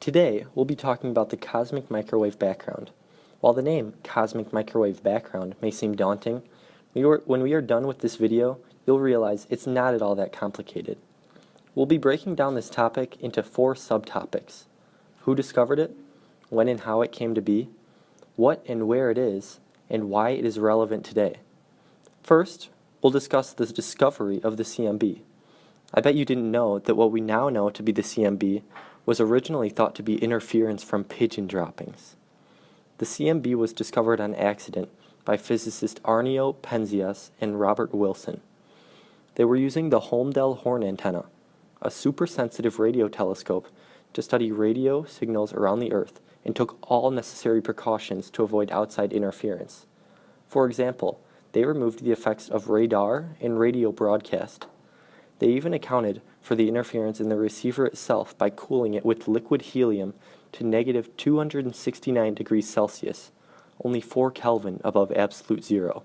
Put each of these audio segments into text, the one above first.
Today, we'll be talking about the cosmic microwave background. While the name cosmic microwave background may seem daunting, when we are done with this video, you'll realize it's not at all that complicated. We'll be breaking down this topic into 4 subtopics: who discovered it, when and how it came to be, what and where it is, and why it is relevant today. First, we'll discuss the discovery of the CMB. I bet you didn't know that what we now know to be the CMB was originally thought to be interference from pigeon droppings. The CMB was discovered on accident by physicist Arnio Penzias and Robert Wilson. They were using the Holmdel horn antenna, a supersensitive radio telescope, to study radio signals around the Earth and took all necessary precautions to avoid outside interference. For example, they removed the effects of radar and radio broadcast. They even accounted for the interference in the receiver itself by cooling it with liquid helium to negative 269 degrees Celsius, only 4 Kelvin above absolute zero.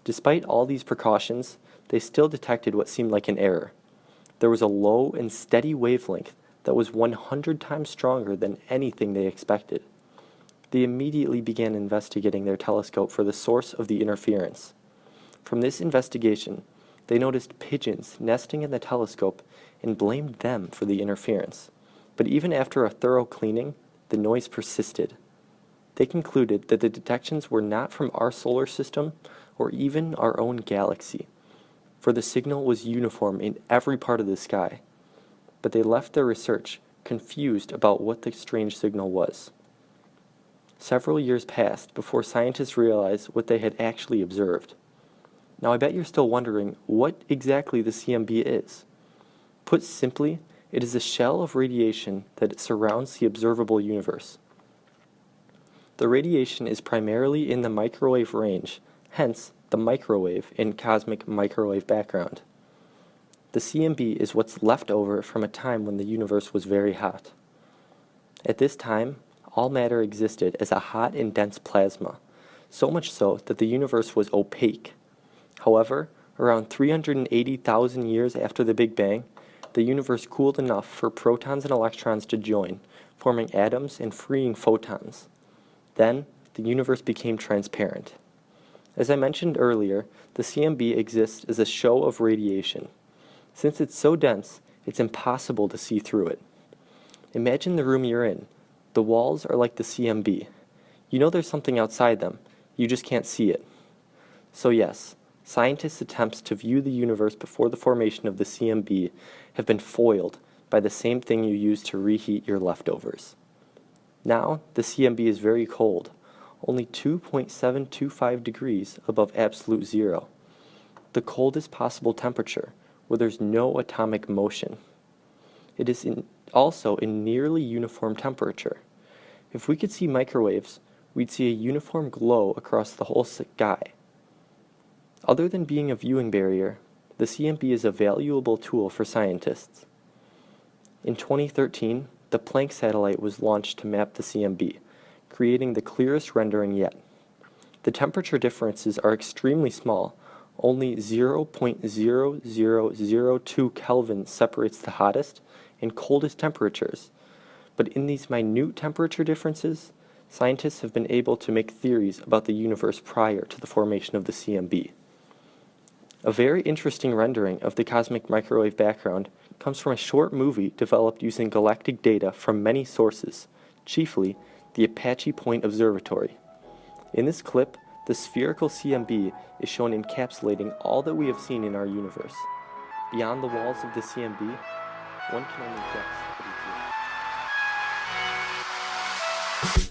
Despite all these precautions, they still detected what seemed like an error. There was a low and steady wavelength that was 100 times stronger than anything they expected. They immediately began investigating their telescope for the source of the interference. From this investigation, they noticed pigeons nesting in the telescope and blamed them for the interference. But even after a thorough cleaning, the noise persisted. They concluded that the detections were not from our solar system or even our own galaxy, for the signal was uniform in every part of the sky. But they left their research confused about what the strange signal was. Several years passed before scientists realized what they had actually observed. Now I bet you're still wondering what exactly the CMB is. Put simply, it is a shell of radiation that surrounds the observable universe. The radiation is primarily in the microwave range, hence the microwave in cosmic microwave background. The CMB is what's left over from a time when the universe was very hot. At this time, all matter existed as a hot and dense plasma, so much so that the universe was opaque. However, around 380,000 years after the Big Bang, the universe cooled enough for protons and electrons to join, forming atoms and freeing photons. Then, the universe became transparent. As I mentioned earlier, the CMB exists as a show of radiation. Since it's so dense, it's impossible to see through it. Imagine the room you're in. The walls are like the CMB. You know there's something outside them, you just can't see it. So yes, scientists' attempts to view the universe before the formation of the CMB have been foiled by the same thing you use to reheat your leftovers. Now, the CMB is very cold, only 2.725 degrees above absolute zero, the coldest possible temperature, where there's no atomic motion. It is also in nearly uniform temperature. If we could see microwaves, we'd see a uniform glow across the whole sky. Other than being a viewing barrier, the CMB is a valuable tool for scientists. In 2013, the Planck satellite was launched to map the CMB, creating the clearest rendering yet. The temperature differences are extremely small. Only 0.0002 Kelvin separates the hottest and coldest temperatures. But in these minute temperature differences, scientists have been able to make theories about the universe prior to the formation of the CMB. A very interesting rendering of the cosmic microwave background comes from a short movie developed using galactic data from many sources, chiefly the Apache Point Observatory. In this clip, the spherical CMB is shown encapsulating all that we have seen in our universe. Beyond the walls of the CMB, one can only guess what it is.